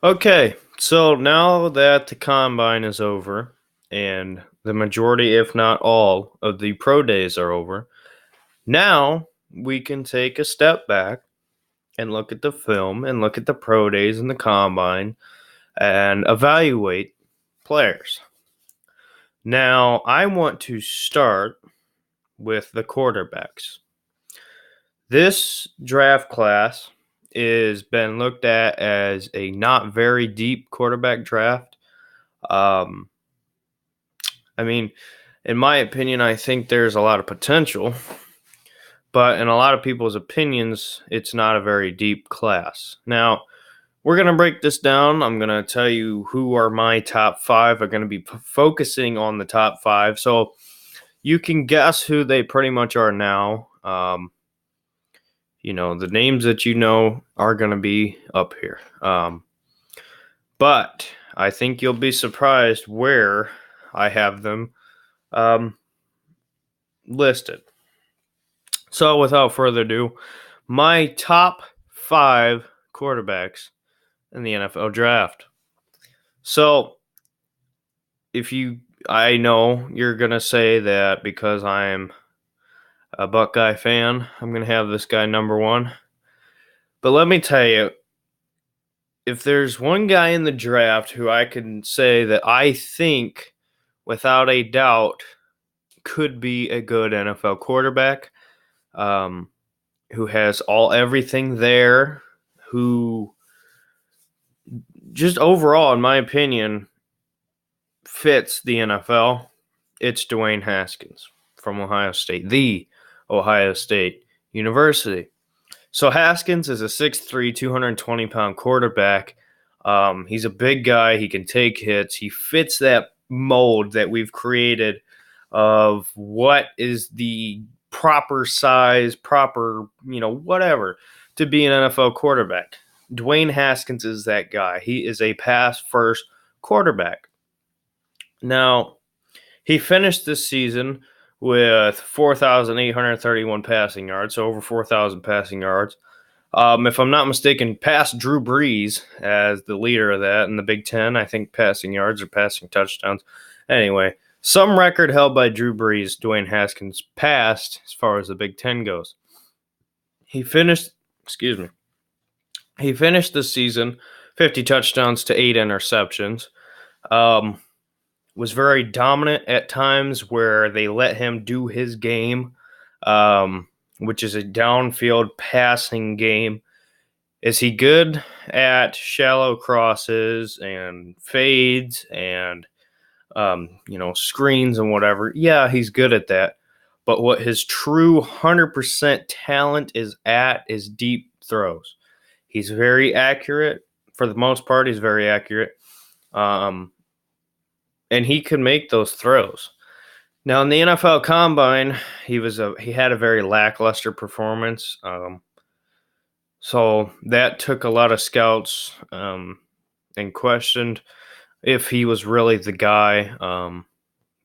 Okay, so now that the combine is over and the majority, if not all, of the pro days are over, now we can take a step back and look at the film and look at the pro days and the combine and evaluate players. Now, I want to start with the quarterbacks. This draft class is been looked at as a not very deep quarterback draft. Um, I mean, in my opinion, I think there's a lot of potential, but in a lot of people's opinions, it's not a very deep class. Now, we're going to break this down. I'm going to tell you who are my top five. I'm going to be focusing on the top five. So you can guess who they pretty much are now. The names that you know are going to be up here. But I think you'll be surprised where I have them um, listed. So, without further ado, my top five quarterbacks in the NFL draft. So, I know you're going to say that because I'm a Buckeye fan, I'm going to have this guy number one. But let me tell you, if there's one guy in the draft who I can say that I think, without a doubt, could be a good NFL quarterback, um, who has everything there, who just overall, in my opinion, fits the NFL. It's Dwayne Haskins from Ohio State, the Ohio State University. So Haskins is a 6'3", 220-pound quarterback. He's a big guy. He can take hits. He fits that mold that we've created of what is the proper size, proper, whatever, to be an NFL quarterback. Dwayne Haskins is that guy. He is a pass-first quarterback. Now, he finished this season with 4,831 passing yards, so over 4,000 passing yards. If I'm not mistaken, passed Drew Brees as the leader of that in the Big Ten. I think passing yards or passing touchdowns. Anyway, some record held by Drew Brees, Dwayne Haskins passed as far as the Big Ten goes. He finished, excuse me, he finished the season 50 touchdowns to 8 interceptions. Was very dominant at times where they let him do his game, which is a downfield passing game. Is he good at shallow crosses and fades and screens and whatever? Yeah, he's good at that. But what his true 100% talent is deep throws. He's very accurate. For the most part, he's very accurate. And he can make those throws. Now in the NFL Combine, he had a very lackluster performance. So that took a lot of scouts and questioned if he was really the guy,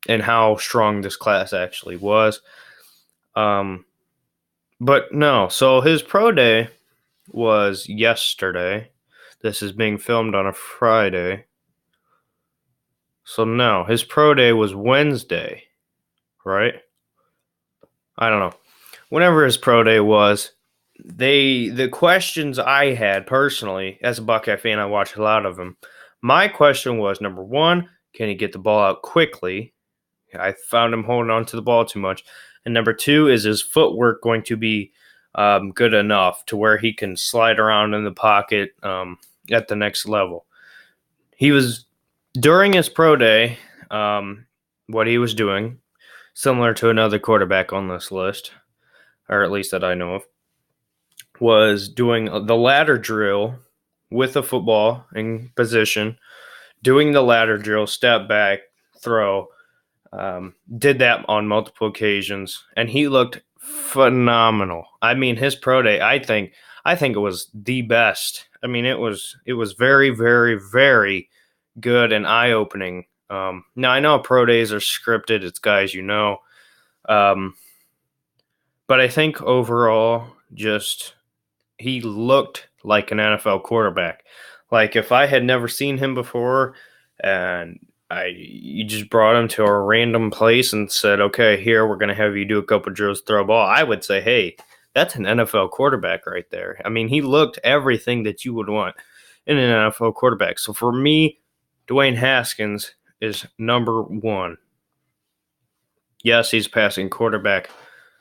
and how strong this class actually was. But no, so his pro day was yesterday. This is being filmed on a Friday. So no, his pro day was Wednesday, right? I don't know. Whenever his pro day was, the questions I had personally as a Buckeye fan, I watched a lot of them. My question was, number one, can he get the ball out quickly? I found him holding on to the ball too much. And number two, is his footwork going to be good enough to where he can slide around in the pocket at the next level? He was, during his pro day, what he was doing, similar to another quarterback on this list, or at least that I know of, was doing the ladder drill with a football in position, doing the ladder drill, step back, throw. Did that on multiple occasions, and he looked phenomenal. I mean, his pro day, I think it was the best. I mean, it was very, very, very good and eye opening. Now I know pro days are scripted; it's guys you know, um, but I think overall, just he looked like an NFL quarterback. Like if I had never seen him before and you just brought him to a random place and said, okay, here, we're going to have you do a couple drills, throw a ball, I would say, hey, that's an NFL quarterback right there. I mean, he looked everything that you would want in an NFL quarterback. So for me, Dwayne Haskins is number one. Yes, he's passing quarterback,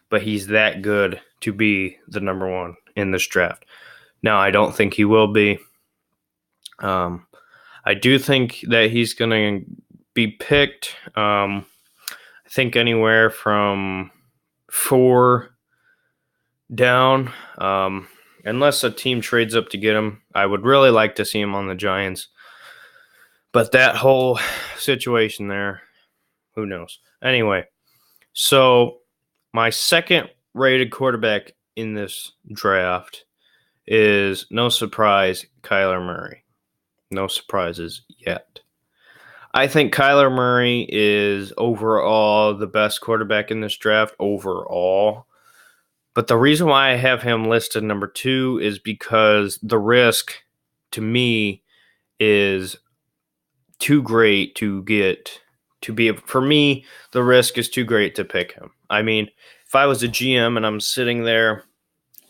but he's that good to be the number one in this draft. Now, I don't think he will be. I do think that he's going to be picked, I think, anywhere from 4 down, unless a team trades up to get him. I would really like to see him on the Giants. But that whole situation there, who knows? Anyway, so my second rated quarterback in this draft is, no surprise, Kyler Murray. No surprises yet. I think Kyler Murray is overall the best quarterback in this draft overall. But the reason why I have him listed number 2 is because the risk to me is too great to get to be. For me, the risk is too great to pick him. I mean, if I was a GM and I'm sitting there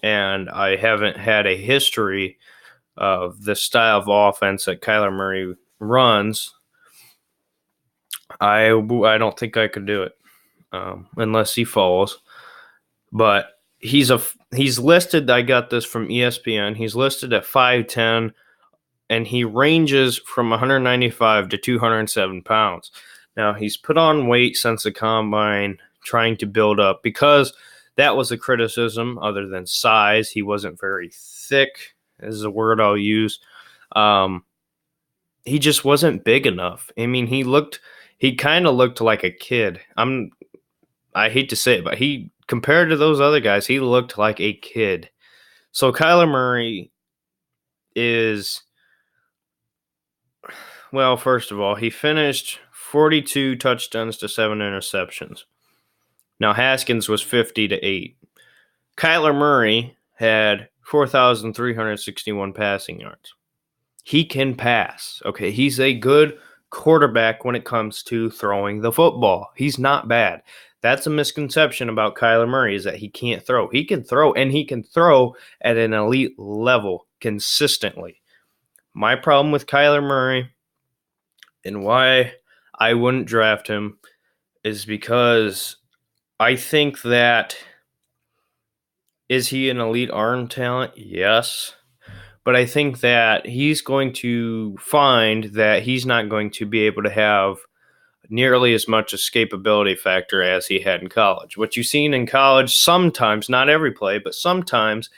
and I haven't had a history of the style of offense that Kyler Murray runs, I don't think I could do it unless he falls. But he's listed. I got this from ESPN. He's listed at 5'10", and he ranges from 195 to 207 pounds. Now he's put on weight since the combine, trying to build up, because that was a criticism. Other than size, he wasn't very thick, is a word I'll use. He just wasn't big enough. I mean, he kind of looked like a kid. I hate to say it, but compared to those other guys, he looked like a kid. So Kyler Murray is, well, first of all, he finished 42 touchdowns to 7 interceptions. Now Haskins was 50 to 8. Kyler Murray had 4,361 passing yards. He can pass. Okay, he's a good quarterback when it comes to throwing the football. He's not bad. That's a misconception about Kyler Murray, is that he can't throw. He can throw, and he can throw at an elite level consistently. My problem with Kyler Murray and why I wouldn't draft him is because I think that, is he an elite arm talent? Yes. But I think that he's going to find that he's not going to be able to have nearly as much escapability factor as he had in college. What you've seen in college, sometimes, not every play, but sometimes,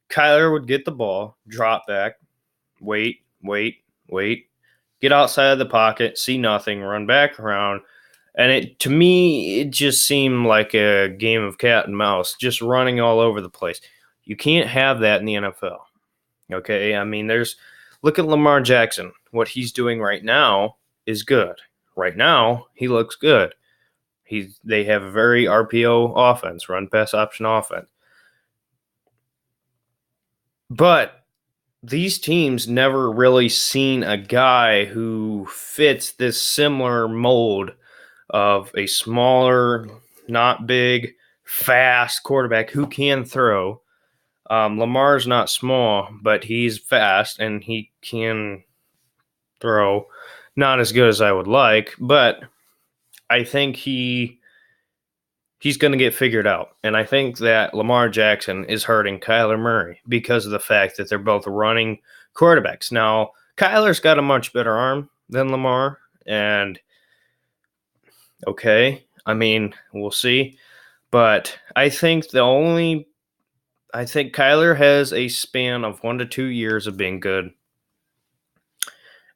Kyler would get the ball, drop back, wait, get outside of the pocket, see nothing, run back around. And to me, it just seemed like a game of cat and mouse, just running all over the place. You can't have that in the NFL. Okay, I mean, look at Lamar Jackson. What he's doing right now is good. Right now, he looks good. They have a very RPO offense, run pass option offense. But these teams never really seen a guy who fits this similar mold of a smaller, not big, fast quarterback who can throw. Lamar's not small, but he's fast and he can throw. Not as good as I would like, but I think he's going to get figured out. And I think that Lamar Jackson is hurting Kyler Murray because of the fact that they're both running quarterbacks. Now, Kyler's got a much better arm than Lamar, and okay, I mean, we'll see. But I think Kyler has a span of 1 to 2 years of being good.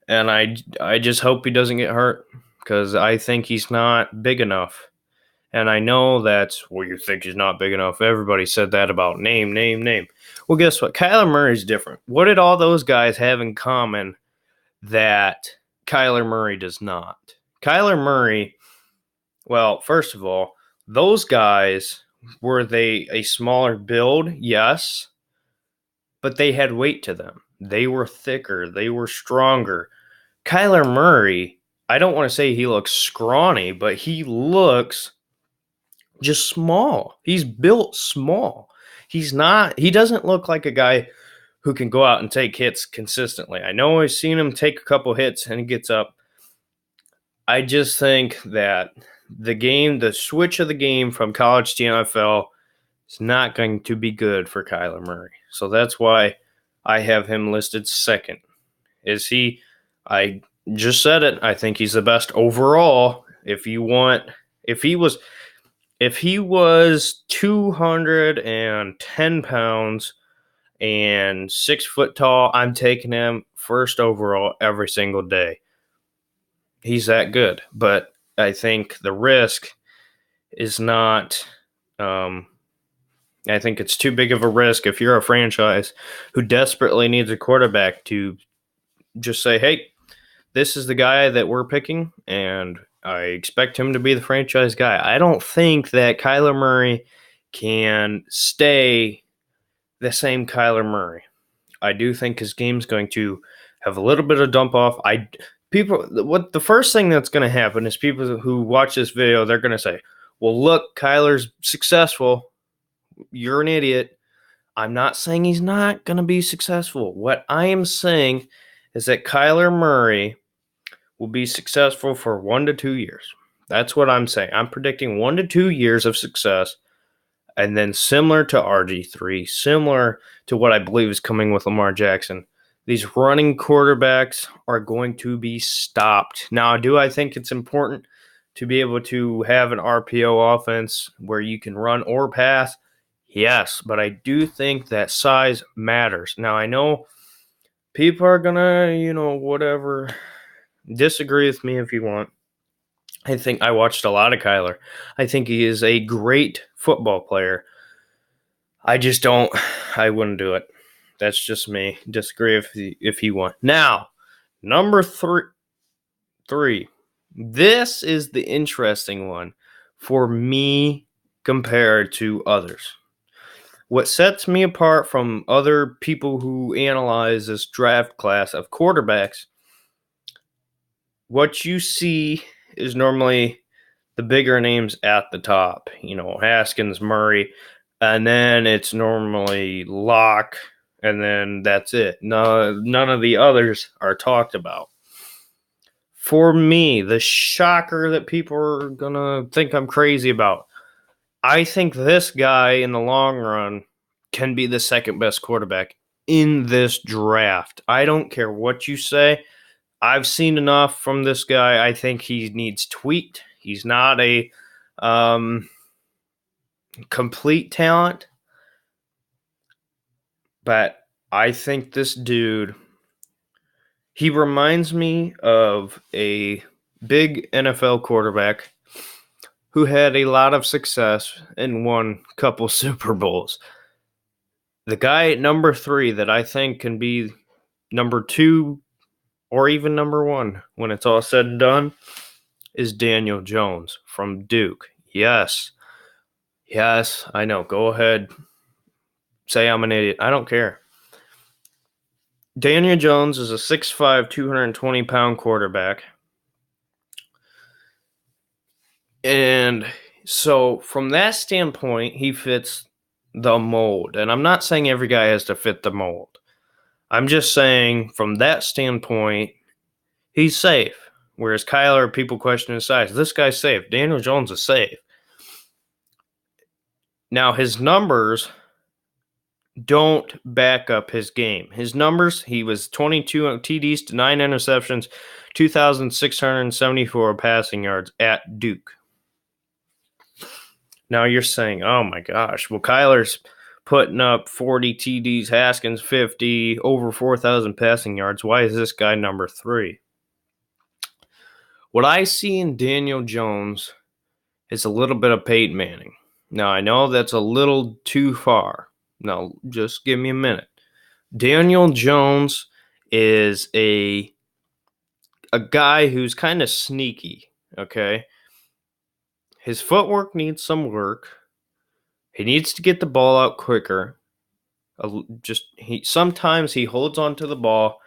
And I just hope he doesn't get hurt, because I think he's not big enough. And I know that's, well, you think he's not big enough. Everybody said that about name. Well, guess what? Kyler Murray's different. What did all those guys have in common that Kyler Murray does not? Kyler Murray, well, first of all, those guys, were they a smaller build? Yes. But they had weight to them. They were thicker. They were stronger. Kyler Murray, I don't want to say he looks scrawny, but he looks just small. He's built small. He doesn't look like a guy who can go out and take hits consistently. I know I've seen him take a couple hits and he gets up. I just think that the switch of the game from college to NFL is not going to be good for Kyler Murray. So that's why I have him listed second. I just said it. I think he's the best overall. If he was 210 pounds and 6 foot tall, I'm taking him first overall every single day. He's that good, but I think the risk is not. I think it's too big of a risk if you're a franchise who desperately needs a quarterback to just say, "Hey, this is the guy that we're picking, and I expect him to be the franchise guy." I don't think that Kyler Murray can stay the same Kyler Murray. I do think his game's going to have a little bit of dump off. The first thing that's going to happen is people who watch this video, they're going to say, "Well, look, Kyler's successful. You're an idiot." I'm not saying he's not going to be successful. What I am saying is that Kyler Murray will be successful for 1 to 2 years. That's what I'm saying. I'm predicting 1 to 2 years of success. And then similar to RG3, similar to what I believe is coming with Lamar Jackson, these running quarterbacks are going to be stopped. Now, do I think it's important to be able to have an RPO offense where you can run or pass? Yes, but I do think that size matters. Now, I know people are going to, whatever, disagree with me if you want. I think I watched a lot of Kyler. I think he is a great football player. I wouldn't do it. That's just me. Disagree if he won. Now, number three. This is the interesting one for me compared to others. What sets me apart from other people who analyze this draft class of quarterbacks, what you see is normally the bigger names at the top. Haskins, Murray, and then it's normally Locke, and then that's it. No, none of the others are talked about. For me, the shocker that people are going to think I'm crazy about, I think this guy in the long run can be the second best quarterback in this draft. I don't care what you say. I've seen enough from this guy. I think he needs tweaked. He's not a complete talent, but I think this dude, he reminds me of a big NFL quarterback who had a lot of success and won a couple Super Bowls. The guy at number 3 that I think can be number 2 or even number 1 when it's all said and done is Daniel Jones from Duke. Yes, I know. Go ahead. Say I'm an idiot. I don't care. Daniel Jones is a 6'5", 220-pound quarterback. And so from that standpoint, he fits the mold. And I'm not saying every guy has to fit the mold. I'm just saying from that standpoint, he's safe. Whereas Kyler, people question his size. This guy's safe. Daniel Jones is safe. Now, his numbers don't back up his game. His numbers, he was 22 TDs to 9 interceptions, 2,674 passing yards at Duke. Now you're saying, oh my gosh, well, Kyler's putting up 40 TDs, Haskins 50, over 4,000 passing yards. Why is this guy number 3? What I see in Daniel Jones is a little bit of Peyton Manning. Now, I know that's a little too far. Now, just give me a minute. Daniel Jones is a guy who's kind of sneaky, okay? His footwork needs some work. He needs to get the ball out quicker, Sometimes he holds on to the ball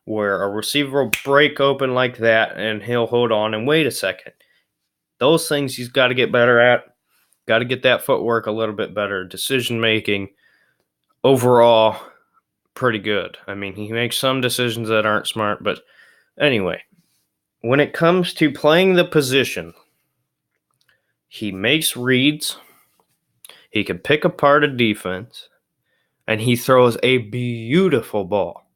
where a receiver will break open like that, and he'll hold on and wait a second. Those things he's got to get better at. Got to get that footwork a little bit better. Decision making overall, pretty good. I mean, he makes some decisions that aren't smart, but anyway, when it comes to playing the position, he makes reads, he can pick apart a defense, and he throws a beautiful ball.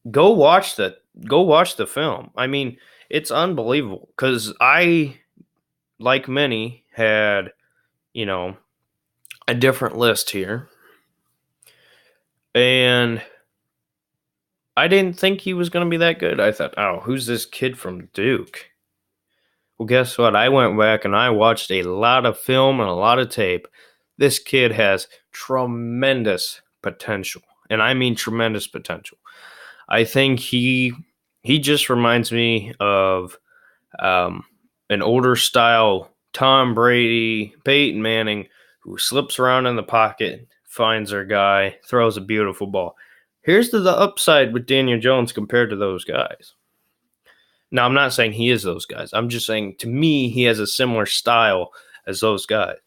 Go watch the film. I mean, it's unbelievable because I, like many, had, a different list here. And I didn't think he was going to be that good. I thought, oh, who's this kid from Duke? Well, guess what? I went back and I watched a lot of film and a lot of tape. This kid has tremendous potential. And I mean tremendous potential. I think he just reminds me of an older style Tom Brady, Peyton Manning, who slips around in the pocket, finds their guy, throws a beautiful ball. Here's the upside with Daniel Jones compared to those guys. Now, I'm not saying he is those guys. I'm just saying, to me, he has a similar style as those guys.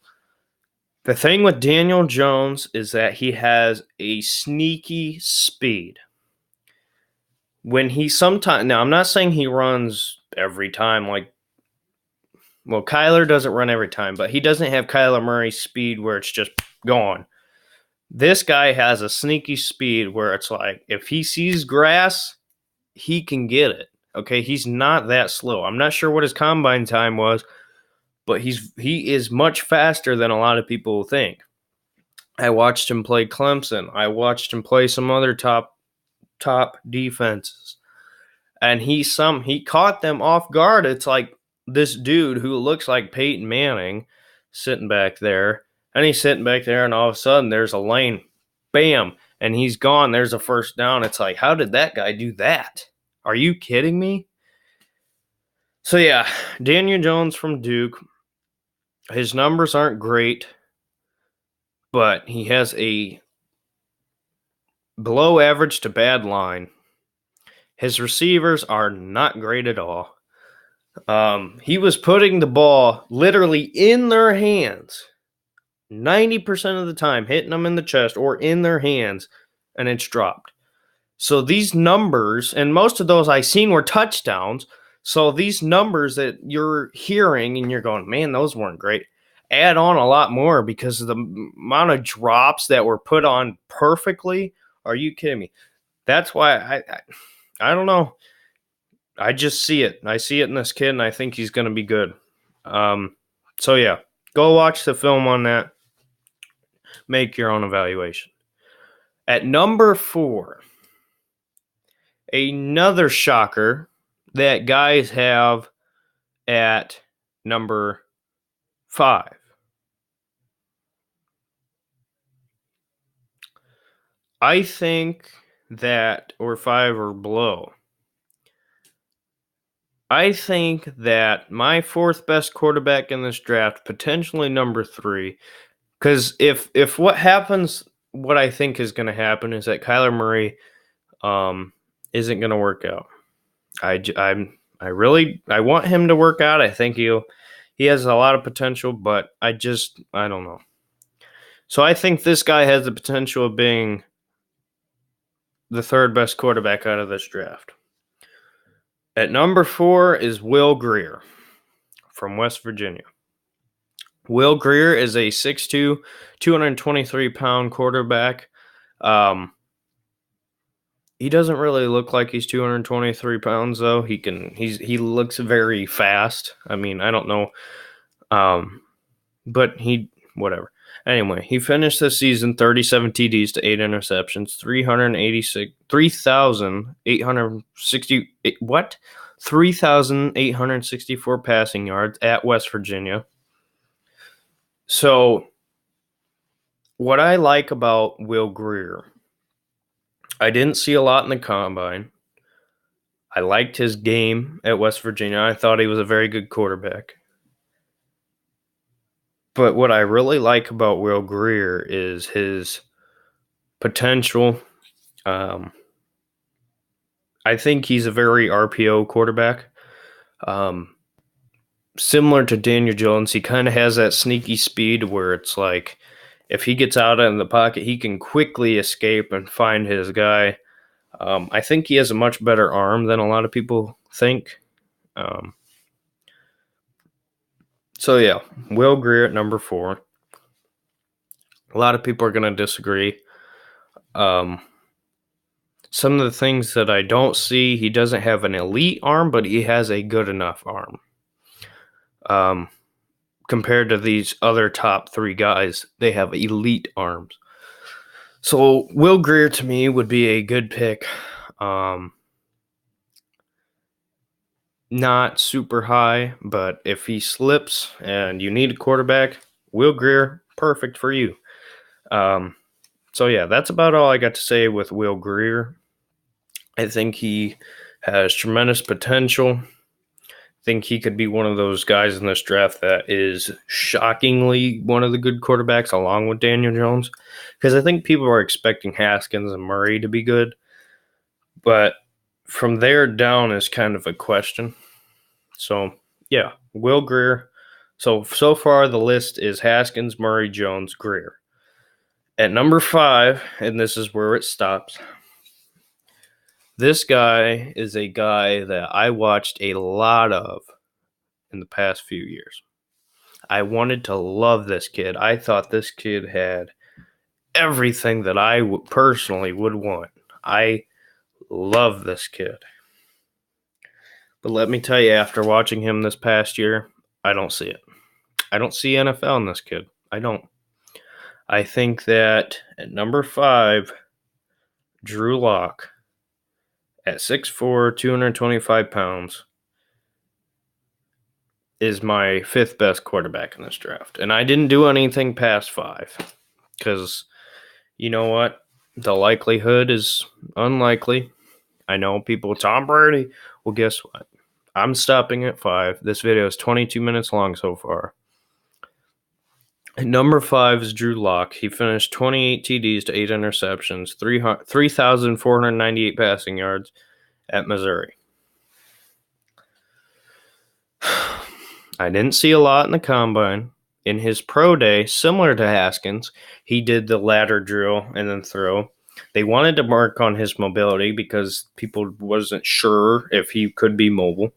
The thing with Daniel Jones is that he has a sneaky speed. Now, I'm not saying he runs every time. Kyler doesn't run every time, but he doesn't have Kyler Murray's speed where it's just gone. This guy has a sneaky speed where it's like, if he sees grass, he can get it. Okay, he's not that slow. I'm not sure what his combine time was, but he is much faster than a lot of people think. I watched him play Clemson. I watched him play some other top defenses, and he caught them off guard. It's like this dude who looks like Peyton Manning sitting back there, and he's sitting back there, and all of a sudden there's a lane, bam, and he's gone. There's a first down. It's like, how did that guy do that? Are you kidding me? So, yeah, Daniel Jones from Duke. His numbers aren't great, but he has a below average to bad line. His receivers are not great at all. He was putting the ball literally in their hands 90% of the time, hitting them in the chest or in their hands, and it's dropped. So these numbers, and most of those I seen were touchdowns. So these numbers that you're hearing and you're going, man, those weren't great. Add on a lot more because of the amount of drops that were put on perfectly. Are you kidding me? That's why I don't know. I just see it. I see it in this kid, and I think he's going to be good. So, yeah, go watch the film on that. Make your own evaluation. At number 4, another shocker that guys have at number 5. I think that, or 5 or below, I think that my 4th best quarterback in this draft, potentially number 3, because if what happens, what I think is going to happen is that Kyler Murray isn't going to work out. I want him to work out. I think he has a lot of potential, but I don't know. So I think this guy has the potential of being the 3rd best quarterback out of this draft. At number 4 is Will Grier from West Virginia. Will Grier is a 6'2", 223-pound quarterback. He doesn't really look like he's 223 pounds, though. He looks very fast. I mean, I don't know. But whatever. Anyway, he finished the season 37 TDs to 8 interceptions, 3,864 passing yards at West Virginia. So, what I like about Will Grier, I didn't see a lot in the combine. I liked his game at West Virginia. I thought he was a very good quarterback. But what I really like about Will Grier is his potential. I think he's a very RPO quarterback. Similar to Daniel Jones, he kind of has that sneaky speed where it's like if he gets out in the pocket, he can quickly escape and find his guy. I think he has a much better arm than a lot of people think. So, yeah, Will Grier at number 4. A lot of people are going to disagree. Some of the things that I don't see, he doesn't have an elite arm, but he has a good enough arm. Compared to these other top 3 guys, they have elite arms. So Will Grier to me would be a good pick. Not super high, but if he slips and you need a quarterback, Will Grier, perfect for you. So yeah, that's about all I got to say with Will Grier. I think he has tremendous potential. I think he could be one of those guys in this draft that is shockingly one of the good quarterbacks along with Daniel Jones. Because I think people are expecting Haskins and Murray to be good. But from there down is kind of a question. So, yeah, Will Grier. So far the list is Haskins, Murray, Jones, Grier. At number 5, and this is where it stops, this guy is a guy that I watched a lot of in the past few years. I wanted to love this kid. I thought this kid had everything that I personally would want. I love this kid. But let me tell you, after watching him this past year, I don't see it. I don't see NFL in this kid. I don't. I think that at number 5, Drew Lock, at 6'4", 225 pounds, is my 5th best quarterback in this draft. And I didn't do anything past 5 because, you know what? The likelihood is unlikely. I know people, Tom Brady. Well, guess what? I'm stopping at 5. This video is 22 minutes long so far. At number 5 is Drew Lock. He finished 28 TDs to 8 interceptions, 3,498 passing yards at Missouri. I didn't see a lot in the combine. In his pro day, similar to Haskins, he did the ladder drill and then throw. They wanted to mark on his mobility because people wasn't sure if he could be mobile.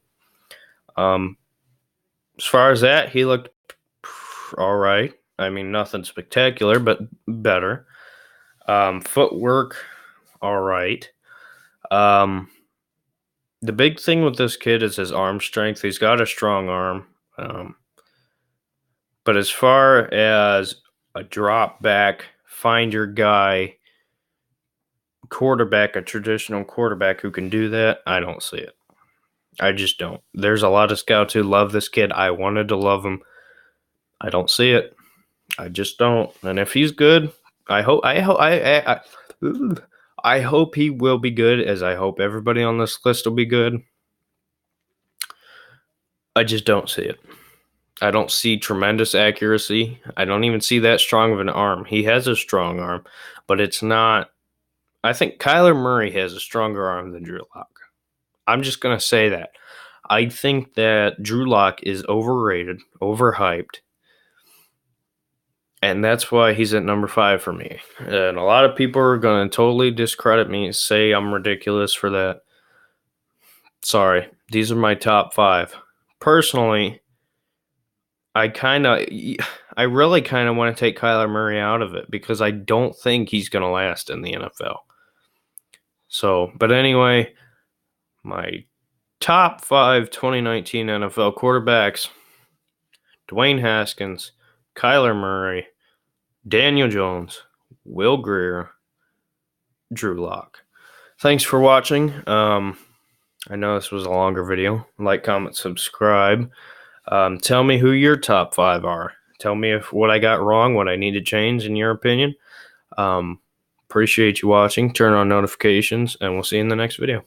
As far as that, he looked all right. I mean, nothing spectacular, but better. Footwork, all right. The big thing with this kid is his arm strength. He's got a strong arm. But as far as a drop back, find your guy quarterback, a traditional quarterback who can do that, I don't see it. I just don't. There's a lot of scouts who love this kid. I wanted to love him. I don't see it. I just don't. And if he's good, I hope he will be good, as I hope everybody on this list will be good. I just don't see it. I don't see tremendous accuracy. I don't even see that strong of an arm. He has a strong arm, but it's not. I think Kyler Murray has a stronger arm than Drew Lock. I'm just going to say that. I think that Drew Lock is overrated, overhyped, and that's why he's at number 5 for me. And a lot of people are going to totally discredit me and say I'm ridiculous for that. Sorry, these are my top 5. Personally, I really kind of want to take Kyler Murray out of it because I don't think he's going to last in the NFL. So, but anyway, my top 5 2019 NFL quarterbacks: Dwayne Haskins, Kyler Murray, Daniel Jones, Will Grier, Drew Lock. Thanks for watching. I know this was a longer video. Like, comment, subscribe. Tell me who your top 5 are. Tell me what I got wrong, what I need to change in your opinion. Appreciate you watching. Turn on notifications, and we'll see you in the next video.